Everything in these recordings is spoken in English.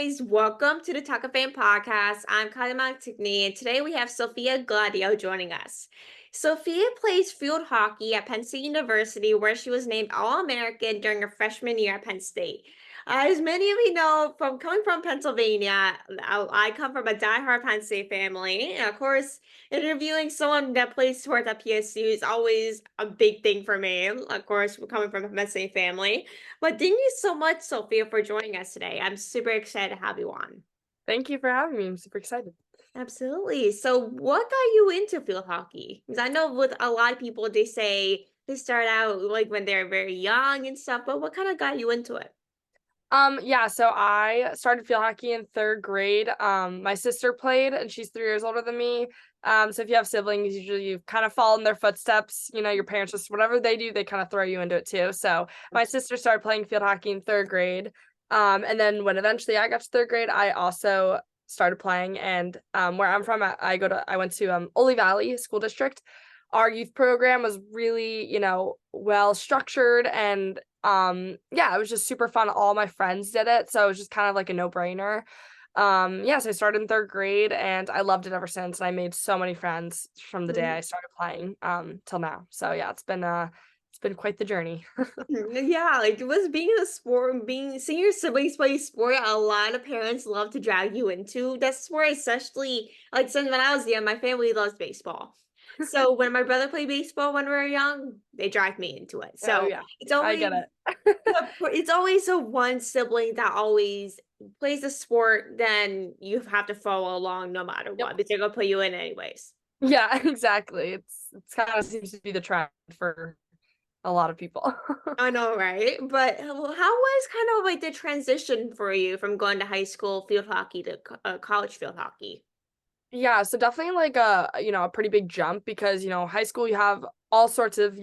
guys, welcome to the Talkoffame podcast. I'm Kylie, and today we have Sophia Gladiux joining us. Sophia plays field hockey at Penn State University, where she was named All-American during her freshman year at Penn State. As many of you know, from coming from Pennsylvania, I come from a diehard Penn State family, and of course, interviewing someone that plays sports at PSU is always a big thing for me. Of course, we're coming from a Penn State family. But thank you so much, Sophia, for joining us today. I'm super excited to have you on. Thank you for having me. I'm super excited. Absolutely. So, what got you into field hockey? Because I know with a lot of people, they say they start out like when they're very young and stuff, but what kind of got you into it? So I started field hockey in third grade. My sister played and she's 3 years older than me. So if you have siblings, usually you kind of follow in their footsteps. You know, your parents just whatever they do, they kind of throw you into it too. So my sister started playing field hockey in third grade. And then when eventually I got to third grade, I also started playing. And where I'm from, I went to Ole Valley School District. Our youth program was really, well structured and it was just super fun. All my friends did it, so it was just kind of like a no-brainer. So I started in third grade and I loved it ever since. And I made so many friends from the day I started playing till now. So yeah, it's been quite the journey. Yeah, like it was being in a sport, being seeing your siblings play sport, a lot of parents love to drag you into that sport, especially like since when I was young, my family loves baseball. So when my brother played baseball when we were young, they dragged me into it. Oh So yeah, it's I always get it. it's always the one sibling that always plays the sport, then you have to follow along no matter Yep. what, because they're gonna put you in anyways. Yeah, exactly. It's kind of seems to be the trend for a lot of people. I know, right? But how was kind of like the transition for you from going to high school field hockey to college field hockey? Yeah, so definitely like a pretty big jump because, high school you have all sorts of,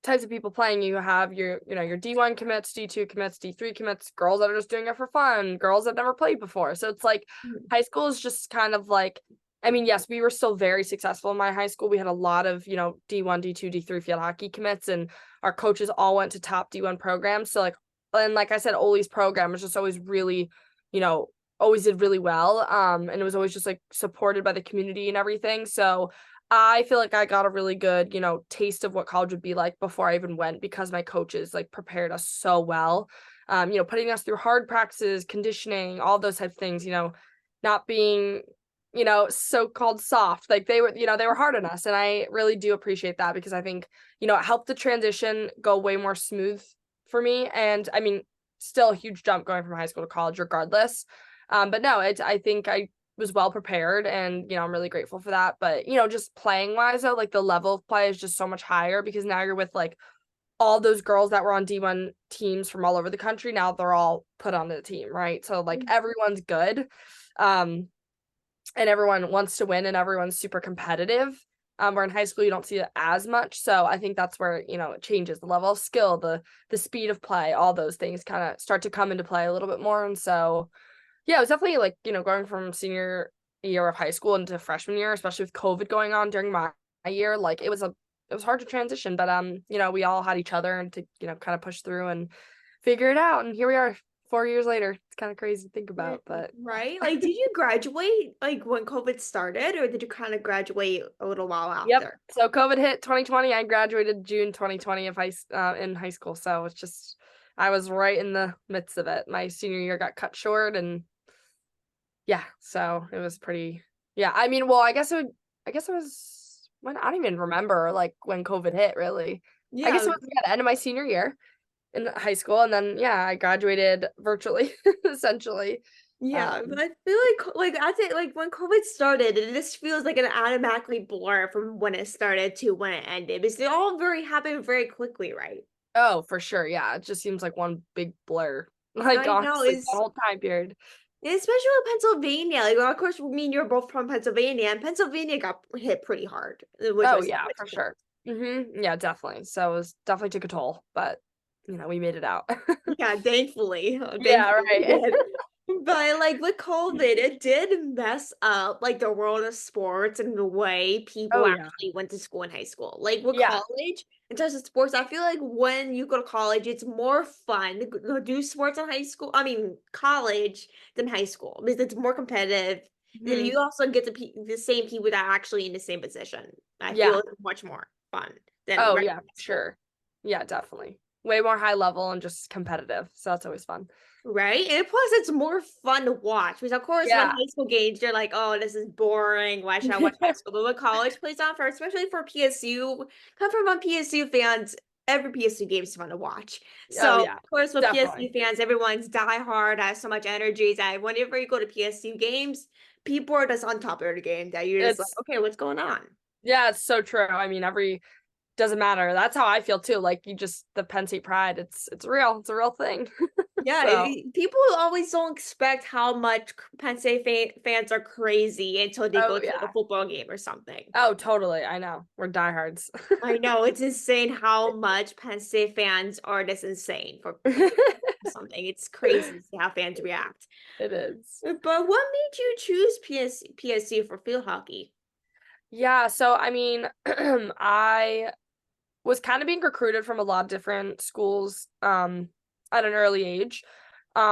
types of people playing. You have your D1 commits, D2 commits, D3 commits, girls that are just doing it for fun, girls that never played before. So it's like Mhm. high school is just kind of like, I mean, yes, we were still very successful in my high school. We had a lot of, D1, D2, D3 field hockey commits, and our coaches all went to top D1 programs. So like I said, Ole's program was just always really, you know, always did really well. And it was always just like supported by the community and everything. So I feel like I got a really good, taste of what college would be like before I even went because my coaches like prepared us so well. Putting us through hard practices, conditioning, all those type of things, not being, so-called soft. Like they were hard on us. And I really do appreciate that because I think, it helped the transition go way more smooth for me. And I mean, still a huge jump going from high school to college regardless. But no, I think I was well prepared and I'm really grateful for that. But just playing wise though, like the level of play is just so much higher because now you're with like all those girls that were on D1 teams from all over the country. Now they're all put on the team, right? So like everyone's good. Um and everyone wants to win and everyone's super competitive. Where in high school you don't see it as much. So I think that's where, it changes the level of skill, the speed of play, all those things kind of start to come into play a little bit more. And so yeah, it was definitely like, going from senior year of high school into freshman year, especially with COVID going on during my year, like it was hard to transition, but we all had each other and to, kind of push through and figure it out. And here we are 4 years later. It's kind of crazy to think about, but Right? Like, did you graduate like when COVID started, or did you kind of graduate a little while yep. after? So COVID hit 2020. I graduated June 2020 of in high school. So it's just I was right in the midst of it. My senior year got cut short and yeah, so it was pretty yeah, I mean, well, I guess it was when I don't even remember, like, when COVID hit, really. I guess it Yeah, was, yeah, the end of my senior year in high school, and then, yeah, I graduated virtually, essentially. yeah, but Um I feel like I think like when COVID started, it just feels like an automatically blur from when it started to when it ended because they all very happened very quickly, right? oh, for sure, yeah, it just seems like one big blur, like, I know honestly, that is whole time period. especially with Pennsylvania. Like, well, of course, me and you're both from Pennsylvania, and Pennsylvania got hit pretty hard, which Oh, was yeah, for sure. Yeah, definitely. So it was definitely took a toll, but, we made it out. yeah, thankfully, Yeah, thankfully we right. did. But like with COVID, it did mess up like the world of sports and the way people Oh, yeah. actually went to school in high school. Like with Yeah. college, in terms of sports, I feel like when you go to college, it's more fun to do sports in high school. I mean, college than high school because it's more competitive. And then Mhm. you also get to the same people that are actually in the same position. I feel Yeah. it's much more fun than Oh, regular yeah, for high school. sure. Yeah, definitely. Way more high level and just competitive, so that's always fun. Right? And plus it's more fun to watch because of course when Yeah. high school games you're like, oh, this is boring. Why should I watch high school? But when college plays on for especially for PSU, come from PSU fans, every PSU game is fun to watch. Oh, So yeah, of course with PSU definitely. fans, everyone's diehard, has so much energy that whenever you go to PSU games, people are just on top of the game that you're just like, It's okay, what's going on? Yeah, it's so true. I mean, every doesn't matter. That's how I feel too. Like you just the Penn State pride. It's real. It's a real thing. Yeah, So, people always don't expect how much Penn State fans are crazy until they oh go to like a yeah. football game or something. Oh, totally. I know. We're diehards. I know it's insane how much Penn State fans are this insane for something. It's crazy to see how fans react. It is. But what made you choose PSC for field hockey? Yeah, so I mean, I was kind of being recruited from a lot of different schools at an early age,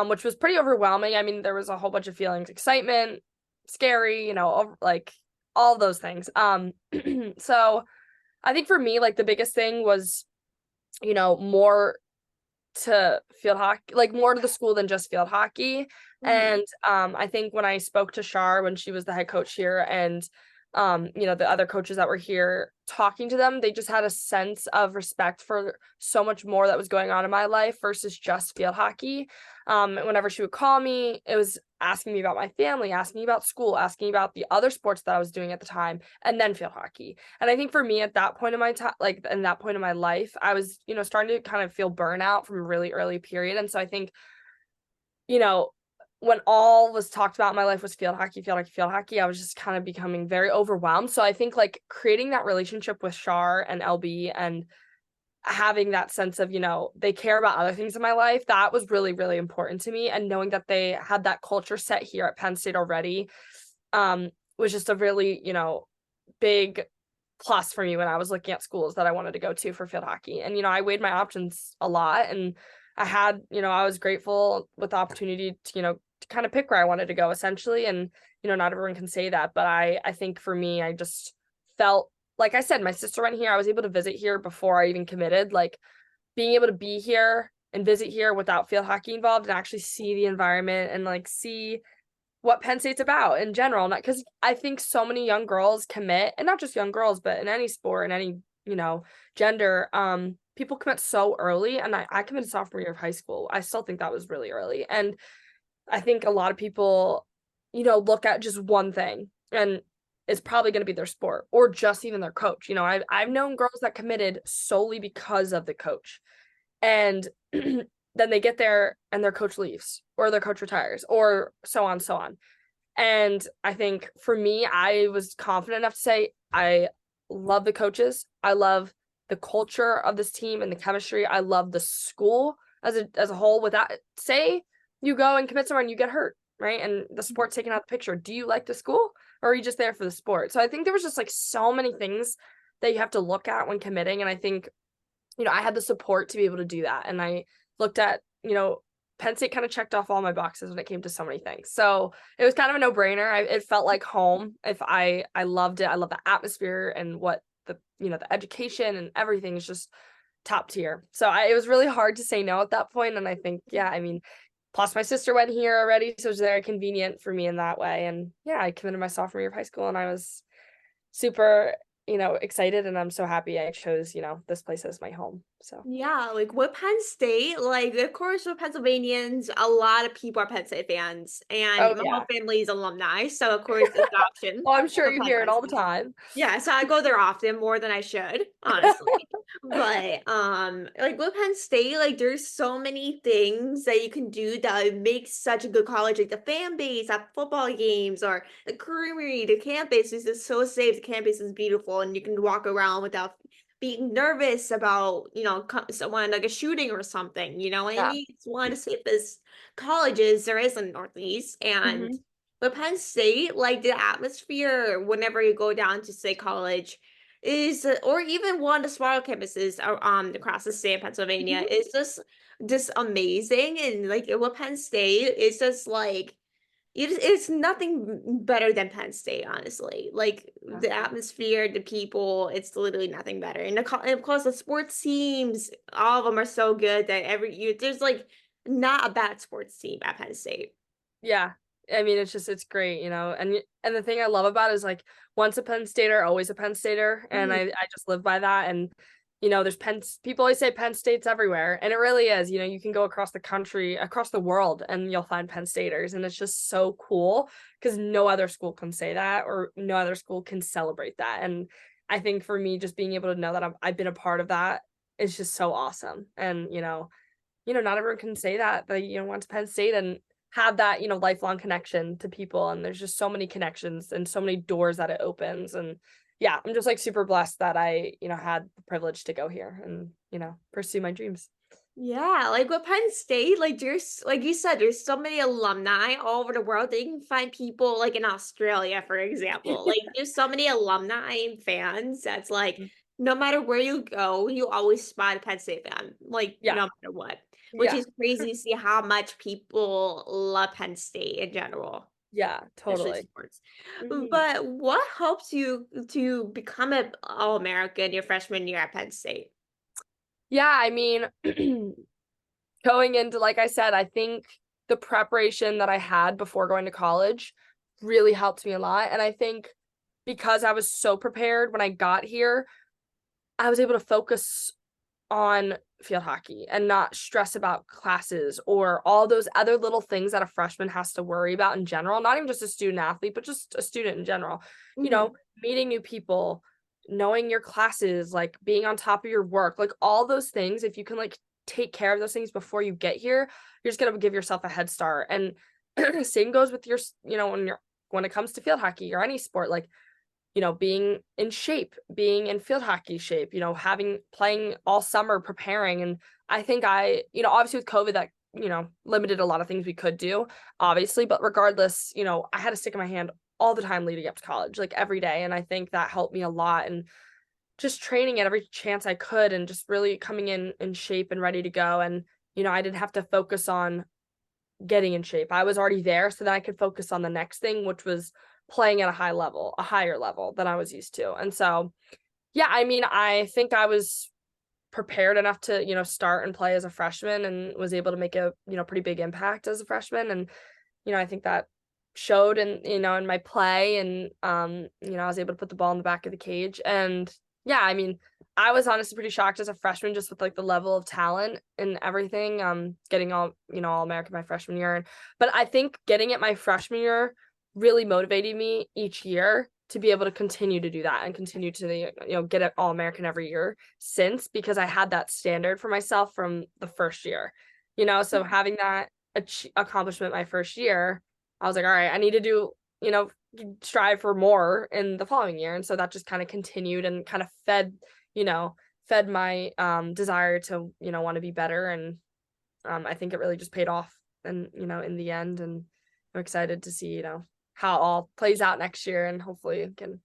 which was pretty overwhelming. I mean, there was a whole bunch of feelings, excitement, scary, like all those things. So I think for me, like the biggest thing was, more to field hockey, like more to the school than just field hockey. Mhm. And I think when I spoke to Shar when she was the head coach here and the other coaches that were here talking to them, they just had a sense of respect for so much more that was going on in my life versus just field hockey. Whenever she would call me, it was asking me about my family, asking me about school, asking me about the other sports that I was doing at the time, and then field hockey. And I think for me at that point in my time, like in that point in my life, I was, starting to kind of feel burnout from a really early period. And so I think, you know, when all was talked about in my life was field hockey, field hockey, field hockey, I was just kind of becoming very overwhelmed. So I think like creating that relationship with Shar and LB and having that sense of, they care about other things in my life, that was really, really important to me. And knowing that they had that culture set here at Penn State already, um, was just a really, big plus for me when I was looking at schools that I wanted to go to for field hockey. And, I weighed my options a lot and I had, I was grateful with the opportunity to, to kind of pick where I wanted to go essentially. And, not everyone can say that, but I think for me, I just felt like I said, my sister went here. I was able to visit here before I even committed. Like being able to be here and visit here without field hockey involved and actually see the environment and like see what Penn State's about in general. Not because I think so many young girls commit, and not just young girls, but in any sport, in any, gender, people commit so early. And I committed sophomore year of high school. I still think that was really early. And I think a lot of people, look at just one thing and it's probably going to be their sport or just even their coach. I've known girls that committed solely because of the coach. And then they get there and their coach leaves or their coach retires or so on, so on. And I think for me, I was confident enough to say, I love the coaches. I love the culture of this team and the chemistry. I love the school as a whole. Without say you go and commit somewhere and you get hurt, right? And the sport's taken out of the picture. Do you like the school or are you just there for the sport? So I think there was just like so many things that you have to look at when committing. And I think, I had the support to be able to do that. And I looked at, Penn State kind of checked off all my boxes when it came to so many things. So it was kind of a no-brainer. It felt like home. If I loved it. I love the atmosphere and what the education and everything is just top tier. So it was really hard to say no at that point. And I think, yeah, I mean, plus my sister went here already, so it was very convenient for me in that way. And yeah, I committed my sophomore year of high school and I was super, excited. And I'm so happy I chose, this place as my home. So Yeah, like with Penn State, like of course with Pennsylvanians, a lot of people are Penn State fans, and oh my whole yeah. family is alumni, so of course it's an option Well, I'm sure for you hear it Penn all the State. time. Yeah, so I go there often more than I should, honestly. But like with Penn State, like there's so many things that you can do that make such a good college. Like the fan base at football games or the creamery, the campus is just so safe. The campus is beautiful and you can walk around without being nervous about, someone like a shooting or something, and Yeah. it's one of the safest colleges there is in the Northeast. And Mhm. with Penn State, like the atmosphere whenever you go down to State College is, or even one of the smaller campuses across the state of Pennsylvania, Mhm. is just amazing. And like with Penn State, it's just like it's nothing better than Penn State, honestly. Like Yeah. the atmosphere, the people, it's literally nothing better. And of course, the sports teams, all of them are so good that every year there's like not a bad sports team at Penn State. Yeah. I mean, it's great, and the thing I love about it is, like, once a Penn Stater, always a Penn Stater, and Mhm. I just live by that, and, there's people always say Penn State's everywhere, and it really is. You can go across the country, across the world, and you'll find Penn Staters, and it's just so cool because no other school can say that, or no other school can celebrate that, and I think for me, just being able to know that I've been a part of that is just so awesome, and, not everyone can say that they, went to Penn State and have that, lifelong connection to people. And there's just so many connections and so many doors that it opens. And yeah, I'm just like super blessed that I, had the privilege to go here and, pursue my dreams. Yeah, like with Penn State, like there's like you said, there's so many alumni all over the world that you can find people like in Australia, for example. Like there's so many alumni and fans that's like no matter where you go, you always spot a Penn State fan, like Yeah. no matter what. Which Yeah. is crazy to see how much people love Penn State in general, Yeah, especially totally. sports. Mhm. But what helps you to become an All-American your freshman year at Penn State? Yeah, I mean, going into, like I said, I think the preparation that I had before going to college really helped me a lot. And I think because I was so prepared when I got here, I was able to focus on field hockey and not stress about classes or all those other little things that a freshman has to worry about in general, not even just a student athlete, but just a student in general. Mhm. Meeting new people, knowing your classes, like being on top of your work, like all those things, if you can like take care of those things before you get here, you're just going to give yourself a head start. And same goes with when it comes to field hockey or any sport, like being in shape, being in field hockey shape, having playing all summer, preparing. And I think obviously with COVID, that, limited a lot of things we could do, obviously. But regardless, I had a stick in my hand all the time leading up to college, like every day. And I think that helped me a lot. And just training at every chance I could and just really coming in shape and ready to go. And, I didn't have to focus on getting in shape. I was already there so that I could focus on the next thing, which was playing at a higher level than I was used to. And so, yeah, I mean, I think I was prepared enough to, start and play as a freshman and was able to make a, pretty big impact as a freshman. And, I think that showed in my play and I was able to put the ball in the back of the cage. And yeah, I mean, I was honestly pretty shocked as a freshman just with like the level of talent and everything. Getting all American my freshman year. But I think getting it my freshman year really motivated me each year to be able to continue to do that and continue to get it all American every year since, because I had that standard for myself from the first year. So having that accomplishment my first year, I was like, all right, I need to do, strive for more in the following year. And so that just kind of continued and kind of you know, fed my desire to, want to be better. And I think it really just paid off and, in the end. And I'm excited to see, how it all plays out next year and hopefully can,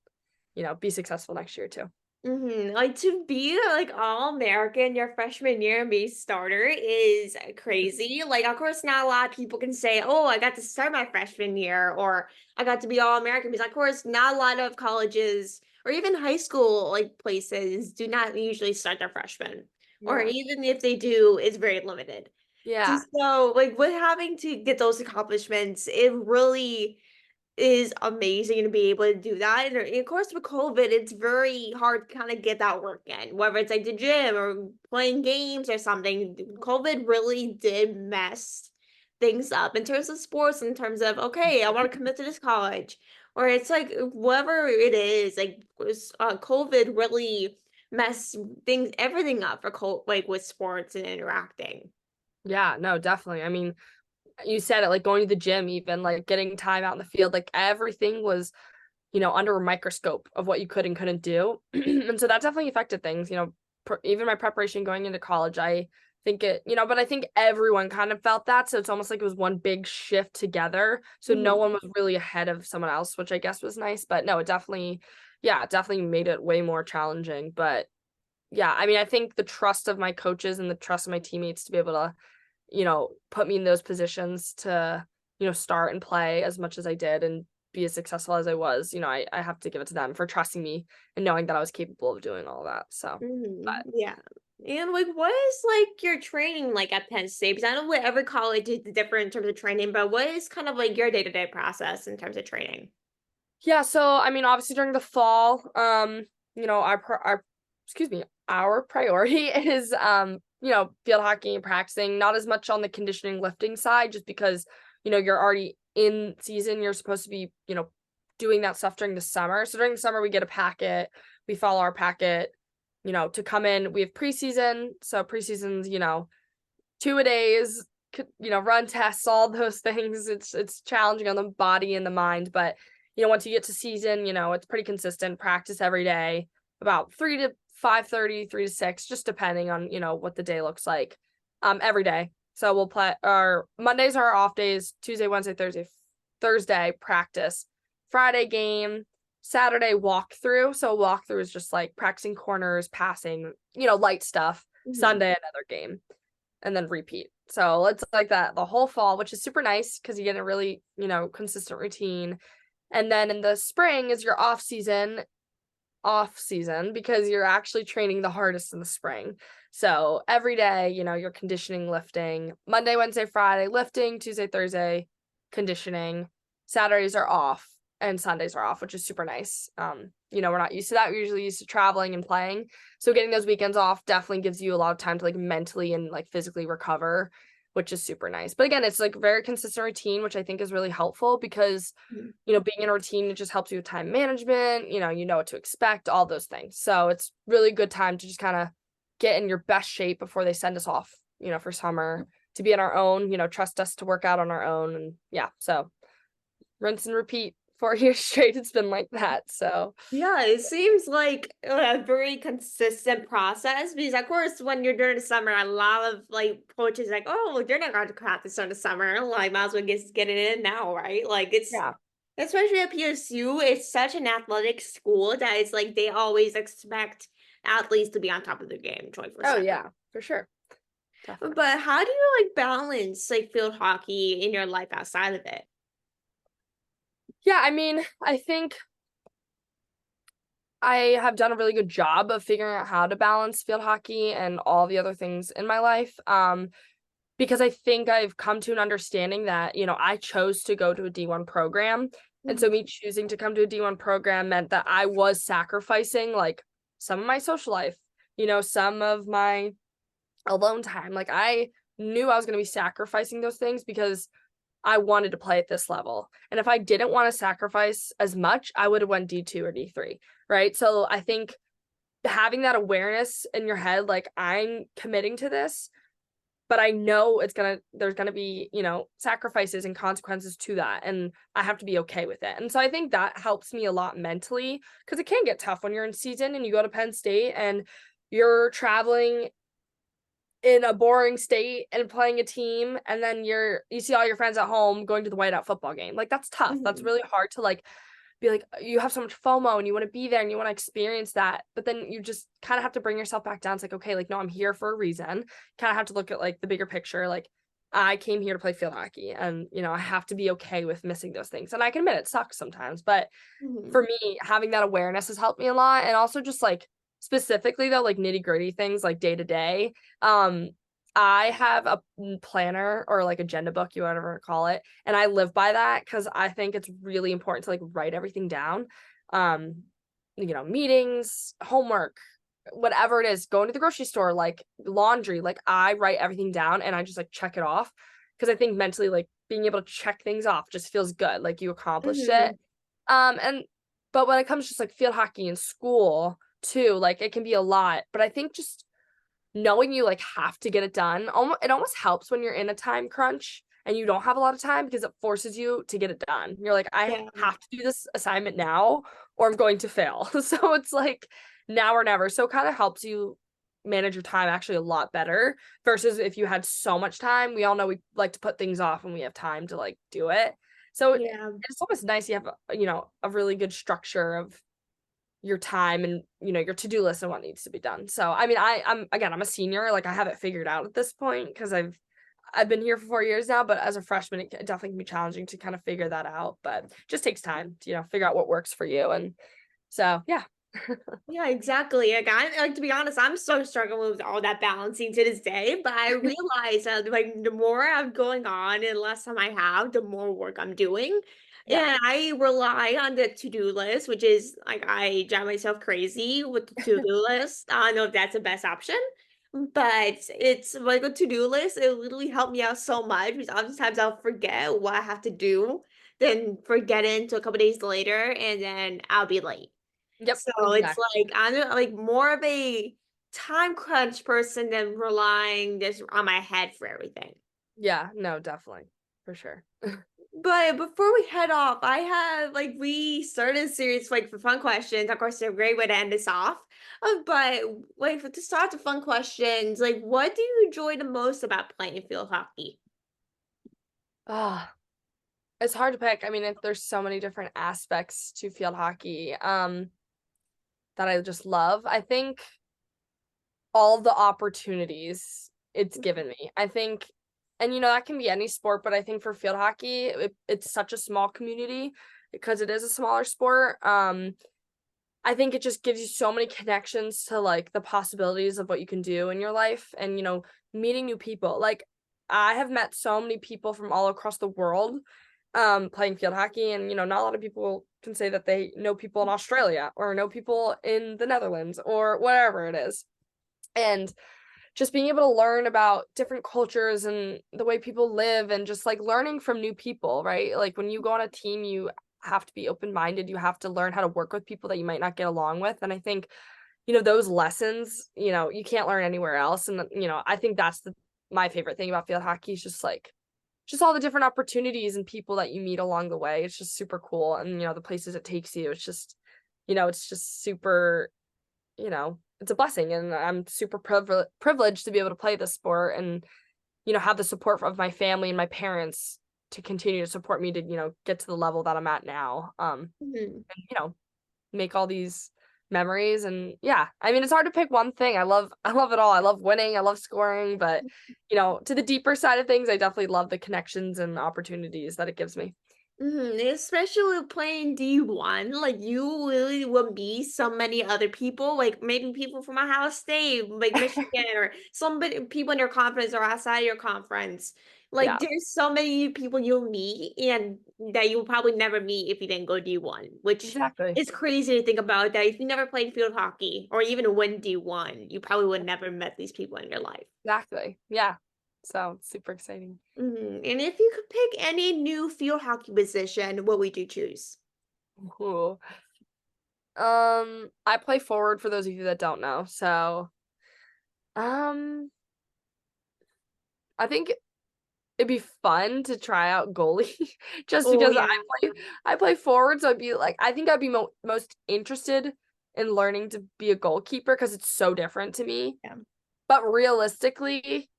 be successful next year too. Like to be like all American your freshman year and be starter is crazy. Like, of course, not a lot of people can say, "Oh, I got to start my freshman year," or "I got to be all American." Because, of course, not a lot of colleges or even high school like places do not usually start their freshmen, or Yeah. even if they do, it's very limited. Yeah. Just so, like, with having to get those accomplishments, it really is amazing to be able to do that. And of course, with COVID, it's very hard to kind of get that work in, whether it's like the gym or playing games or something. COVID really did mess things up in terms of sports, in terms of, okay, I want to commit to this college. Or it's like, whatever it is, like, COVID really messed everything up for like with sports and interacting. Yeah, no, definitely. I mean, you said it, like going to the gym, even like getting time out in the field, like everything was under a microscope of what you could and couldn't do. And so that definitely affected things, even my preparation going into college. I think but I think everyone kind of felt that. So it's almost like it was one big shift together. So no Mhm. one was really ahead of someone else, which I guess was nice. But no, it definitely made it way more challenging. But yeah, I mean, I think the trust of my coaches and the trust of my teammates to be able to, put me in those positions to, start and play as much as I did and be as successful as I was, I have to give it to them for trusting me and knowing that I was capable of doing all that. So, but Yeah. And like, what is like your training like at Penn State? Because I know what every college is different in terms of training, but what is kind of like your day-to-day process in terms of training? yeah, so I mean, obviously during the fall, our priority is field hockey and practicing, not as much on the conditioning lifting side, just because, you're already in season, you're supposed to be, doing that stuff during the summer. So during the summer we get a packet, we follow our packet, to come in. We have preseason. So preseason's, 2-a-days, run tests, all those things. It's challenging on the body and the mind, but once you get to season, it's pretty consistent. Practice every day, about 3 to 5:30, 3 to 6, just depending on, what the day looks like. Every day. So we'll play our Mondays are our off days, Tuesday, Wednesday, Thursday practice, Friday game, Saturday walkthrough. So walkthrough is just like practicing corners, passing, light stuff. Mhm. Sunday another game and then repeat. So it's like that the whole fall, which is super nice because you get a really, consistent routine. And then in the spring is your off season because you're actually training the hardest in the spring. So every day, you're conditioning, lifting. Monday, Wednesday, Friday, lifting. Tuesday, Thursday, conditioning. Saturdays are off and Sundays are off, which is super nice. We're not used to that. We're usually used to traveling and playing. So getting those weekends off definitely gives you a lot of time to like mentally and like physically recover, which is super nice. But again, it's like very consistent routine, which I think is really helpful because Mhm. being in a routine, it just helps you with time management, you know what to expect, all those things. So it's really good time to just kind of get in your best shape before they send us off, for summer to be on our own, trust us to work out on our own. And yeah, so rinse and repeat 4 years straight. It's been like that. So Yeah, it seems like a very consistent process because, of course, when you're during the summer, a lot of like coaches like, oh, well, you're not going to practice during the summer. Like, might as well get it in now, right? Like, it's yeah. especially at PSU, it's such an athletic school that it's like they always expect athletes to be on top of their game Oh 24/7. yeah, for sure. Definitely. But how do you like balance like field hockey in your life outside of it? Yeah, I mean, I think I have done a really good job of figuring out how to balance field hockey and all the other things in my life. Because I think I've come to an understanding that, I chose to go to a D1 program. And so Mhm. me choosing to come to a D1 program meant that I was sacrificing like some of my social life, some of my alone time. Like I knew I was going to be sacrificing those things because I wanted to play at this level. And if I didn't want to sacrifice as much, I would have went D2 or D3, right? So I think having that awareness in your head, like I'm committing to this, but I know there's gonna be, sacrifices and consequences to that. And I have to be okay with it. And so I think that helps me a lot mentally because it can get tough when you're in season and you go to Penn State and you're traveling in a boring state and playing a team and then you see all your friends at home going to the whiteout football game. Like that's tough. That's Mhm. really hard to like be like you have so much FOMO and you want to be there and you want to experience that. But then you just kind of have to bring yourself back down. It's like, okay, like no, I'm here for a reason. Kind of have to look at like the bigger picture. Like I came here to play field hockey and I have to be okay with missing those things. And I can admit it sucks sometimes, but Mhm. for me, having that awareness has helped me a lot. And also just like specifically though, like nitty-gritty things like day to day. I have a planner or like agenda book, you whatever call it, and I live by that because I think it's really important to like write everything down. Um, meetings, homework, whatever it is, going to the grocery store, like laundry, like I write everything down and I just like check it off because I think mentally like being able to check things off just feels good, like you accomplished it. Mhm. And but when it comes to just like field hockey in school too, like it can be a lot, but I think just knowing you like have to get it done, it almost helps when you're in a time crunch and you don't have a lot of time because it forces you to get it done. You're like, I Yeah. have to do this assignment now or I'm going to fail. So it's like now or never. So it kind of helps you manage your time actually a lot better versus if you had so much time. We all know we like to put things off when we have time to like do it. So Yeah. it's almost nice you have a really good structure of your time and your to-do list and what needs to be done. So I mean, I'm a senior, like I have it figured out at this point because I've been here for 4 years now, but as a freshman it definitely can be challenging to kind of figure that out, but it just takes time to figure out what works for you. And so yeah. Yeah, exactly. Like to be honest, I'm so struggling with all that balancing to this day. But I realize that like the more I'm going on and the less time I have, the more work I'm doing. Yeah. And I rely on the to-do list, which is like I drive myself crazy with the to-do list. I don't know if that's the best option, but it's like a to-do list. It literally helped me out so much because oftentimes I'll forget what I have to do, then forget it until a couple days later, and then I'll be late. Yep, So it's exactly. like I'm like more of a time crunch person than relying just on my head for everything. Yeah, no, definitely. For sure. But before we head off, I have like we started a series like for fun questions. Of course, they're a great way to end this off. But like to start the fun questions, like what do you enjoy the most about playing field hockey? Ah, it's hard to pick. I mean, there's so many different aspects to field hockey that I just love. I think all the opportunities it's given me. I think, and that can be any sport, but I think for field hockey, it's such a small community because it is a smaller sport. I think it just gives you so many connections to like the possibilities of what you can do in your life and meeting new people. Like I have met so many people from all across the world playing field hockey, and not a lot of people can say that they know people in Australia or know people in the Netherlands or whatever it is. And just being able to learn about different cultures and the way people live and just like learning from new people, right? Like when you go on a team, you have to be open-minded. You have to learn how to work with people that you might not get along with. And I think, those lessons, you can't learn anywhere else. And, I think that's my favorite thing about field hockey is just all the different opportunities and people that you meet along the way. It's just super cool. And, the places it takes you, it's just super, it's a blessing, and I'm super privileged to be able to play this sport and, have the support of my family and my parents to continue to support me to, get to the level that I'm at now. Mhm. And, make all these memories. And yeah, I mean, it's hard to pick one thing. I love it all. I love winning. I love scoring, but, to the deeper side of things, I definitely love the connections and opportunities that it gives me. Especially with playing D1, like you really will meet so many other people, like maybe people from Ohio State, like Michigan, or somebody people in your conference or outside your conference. Like Yeah, there's so many people you'll meet and that you'll probably never meet if you didn't go D1, which exactly. is crazy to think about that if you never played field hockey or even win D1, you probably would never met these people in your life. Exactly. Yeah. So super exciting. And if you could pick any new field hockey position, what would you choose? Ooh. I play forward for those of you that don't know. So, um, I think it'd be fun to try out goalie just Oh because yeah. I play forward, so I'd be like I think I'd be most interested in learning to be a goalkeeper because it's so different to me. Yeah. But realistically,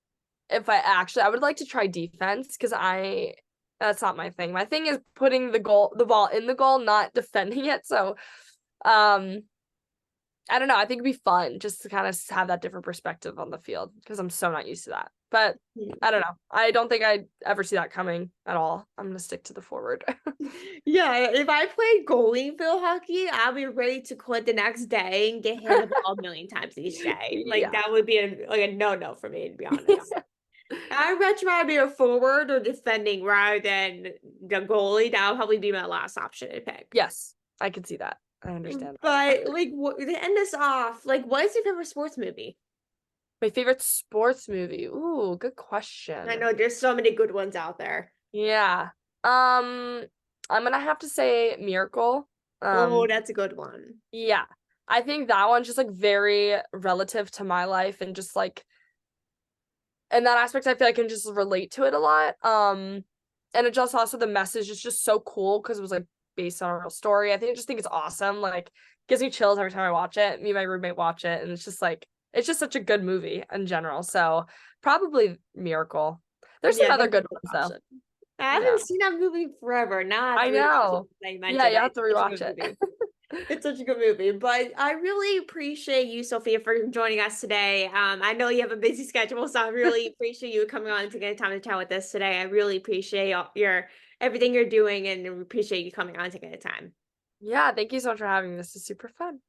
if I would like to try defense because I that's not my thing. My thing is putting the ball in the goal, not defending it. So, um I don't know. I think it'd be fun just to kind of have that different perspective on the field because I'm so not used to that. But I don't know. I don't think I'd ever see that coming at all. I'm gonna stick to the forward. Yeah, if I played goalie in field hockey, I'll be ready to quit the next day and get hit the ball a million times each day. Like Yeah. that would be a no-no for me, to be honest. I'd much rather be a forward or defending rather than the goalie. That would probably be my last option to pick. Yes, I can see that. I understand that. But like to end this off, like what is your favorite sports movie? My favorite sports movie. Ooh, good I question. know there's so many good ones out there. Yeah. Um, I'm gonna have to say Miracle. Oh, Um, that's a good one. yeah. I think that one's just like very relative to my life and just like in that aspect, I feel I can just relate to it a lot. And it just also the message is just so cool because it was like based on a real story. I think it's awesome. Like gives me chills every time I watch it. Me and my roommate watch it, and it's just such a good movie in general. So probably Miracle. There's some Yeah, other that's a good good ones though. option. I Yeah. haven't seen that movie forever. Now I have I to rewatch it know. because you Yeah, mentioned you it. have to It's such a rewatch good it. movie. It's such a good movie, but I really appreciate you, Sophia, for joining us today. I know you have a busy schedule, so I really appreciate you coming on to get time to chat with us today. I really appreciate your everything you're doing, and appreciate you coming on to get the time. Yeah, thank you so much for having me. This is super fun.